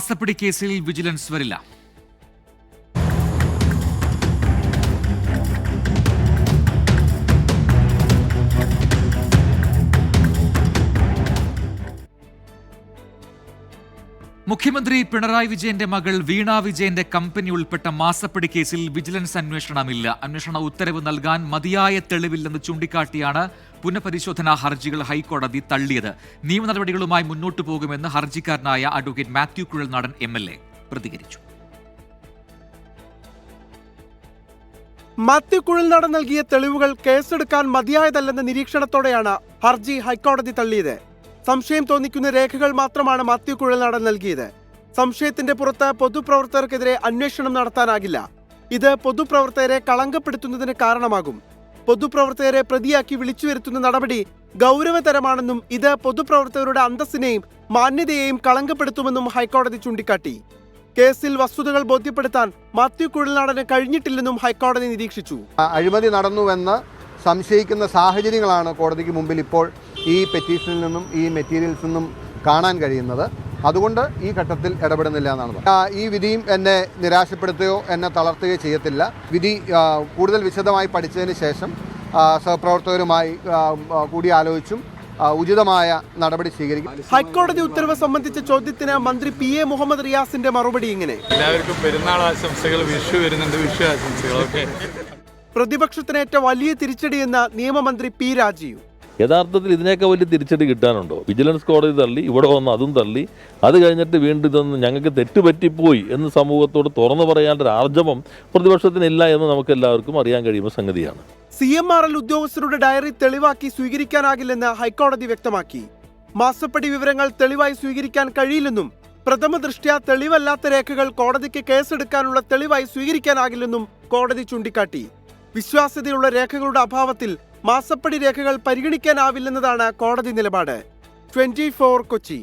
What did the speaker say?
മാസപ്പടി കേസിൽ വിജിലൻസ് വരില്ല. മുഖ്യമന്ത്രി പിണറായി വിജയന്റെ മകൾ വീണ വിജയന്റെ കമ്പനി ഉൾപ്പെട്ട മാസപ്പടി കേസിൽ വിജിലൻസ് അന്വേഷണമില്ല. അന്വേഷണ ഉത്തരവ് നൽകാൻ മതിയായ തെളിവില്ലെന്ന് ചൂണ്ടിക്കാട്ടിയാണ് പുനഃപരിശോധനാ ഹർജികൾ ഹൈക്കോടതി തള്ളിയത്. നിയമ നടപടികളുമായി മുന്നോട്ടു പോകുമെന്ന് ഹർജിക്കാരനായ അഡ്വക്കേറ്റ് മാത്യു കുഴൽനാടൻ MLA പ്രതികരിച്ചു. മാത്യു കുഴൽനാടൻ നൽകിയ തെളിവുകൾ കേസെടുക്കാൻ മതിയായതല്ലെന്ന നിരീക്ഷണത്തോടെയാണ് ഹർജി ഹൈക്കോടതി തള്ളിയത്. സംശയം തോന്നിക്കുന്ന രേഖകൾ മാത്രമാണ് മാത്യു കുഴൽനാടൻ നൽകിയത്. സംശയത്തിന്റെ പുറത്ത് പൊതുപ്രവർത്തകർക്കെതിരെ അന്വേഷണം നടത്താനാകില്ല. ഇത് പൊതുപ്രവർത്തകരെ കളങ്കപ്പെടുത്തുന്നതിന് കാരണമാകും. പൊതുപ്രവർത്തകരെ പ്രതിയാക്കി വിളിച്ചു വരുത്തുന്ന നടപടി ഗൗരവതരമാണെന്നും ഇത് പൊതുപ്രവർത്തകരുടെ അന്തസ്സിനെയും മാന്യതയെയും കളങ്കപ്പെടുത്തുമെന്നും ഹൈക്കോടതി ചൂണ്ടിക്കാട്ടി. കേസിൽ വസ്തുതകൾ ബോധ്യപ്പെടുത്താൻ മാത്യു കുഴൽനാടന് കഴിഞ്ഞിട്ടില്ലെന്നും ഹൈക്കോടതി നിരീക്ഷിച്ചു. അഴിമതി നടന്നുവെന്ന് സംശയിക്കുന്ന സാഹചര്യങ്ങളാണ് കോടതിക്ക് മുമ്പിൽ ഇപ്പോൾ ഈ പെറ്റീഷനിൽ നിന്നും ഈ മെറ്റീരിയൽസിൽ നിന്നും കാണാൻ കഴിയുന്നത്. അതുകൊണ്ട് ഈ ഘട്ടത്തിൽ ഇടപെടുന്നില്ല എന്നാണ്. ഈ വിധിയും എന്നെ നിരാശപ്പെടുത്തുകയോ എന്നെ തളർത്തുകയോ ചെയ്യത്തില്ല. വിധി കൂടുതൽ വിശദമായി പഠിച്ചതിന് ശേഷം സഹപ്രവർത്തകരുമായി കൂടിയാലോചിച്ചും ഉചിതമായ നടപടി സ്വീകരിക്കും. ഹൈക്കോടതി ഉത്തരവ് സംബന്ധിച്ച ചോദ്യത്തിന് മന്ത്രി PA മുഹമ്മദ് റിയാസിന്റെ മറുപടി ഇങ്ങനെ: എല്ലാവർക്കും പെരുന്നാൾ ആശംസകൾ, വിഷു വരുന്നുണ്ട്, വിഷു ആശംസകൾ. പ്രതിപക്ഷത്തിനേറ്റ വലിയ തിരിച്ചടിയെന്ന് നിയമമന്ത്രി P. രാജീവ്. യഥാർത്ഥത്തിൽ ഇതിനേക്കാൾ വലിയ തിരിച്ചടി കിട്ടാനുണ്ടോ? വിജിലൻസ് കോടതി തള്ളി, ഇവിടെ വന്ന് അതും തള്ളി, അത് കഴിഞ്ഞിട്ട് വീണ്ടും ഇതൊന്നും ഞങ്ങൾക്ക് തെറ്റുപറ്റിപ്പോയി എന്ന് സമൂഹത്തോട് തുറന്നു പറയാനുള്ള ആർജവം പ്രതിപക്ഷത്തിനില്ല എന്ന് നമുക്ക് എല്ലാവർക്കും അറിയാൻ കഴിയുന്ന സംഗതിയാണ്. CMRL ഉദ്യോഗസ്ഥരുടെ ഡയറി തെളിവാക്കി സ്വീകരിക്കാനാകില്ലെന്ന് ഹൈക്കോടതി വ്യക്തമാക്കി. മാസപ്പടി വിവരങ്ങൾ തെളിവായി സ്വീകരിക്കാൻ കഴിയില്ലെന്നും പ്രഥമ ദൃഷ്ട്യാ തെളിവല്ലാത്ത രേഖകൾ കോടതിക്ക് കേസെടുക്കാനുള്ള തെളിവായി സ്വീകരിക്കാനാകില്ലെന്നും കോടതി ചൂണ്ടിക്കാട്ടി. വിശ്വാസ്യതയുള്ള രേഖകളുടെ അഭാവത്തിൽ മാസപ്പടി രേഖകൾ പരിഗണിക്കാനാവില്ലെന്നതാണ് കോടതി നിലപാട്. 24 കൊച്ചി.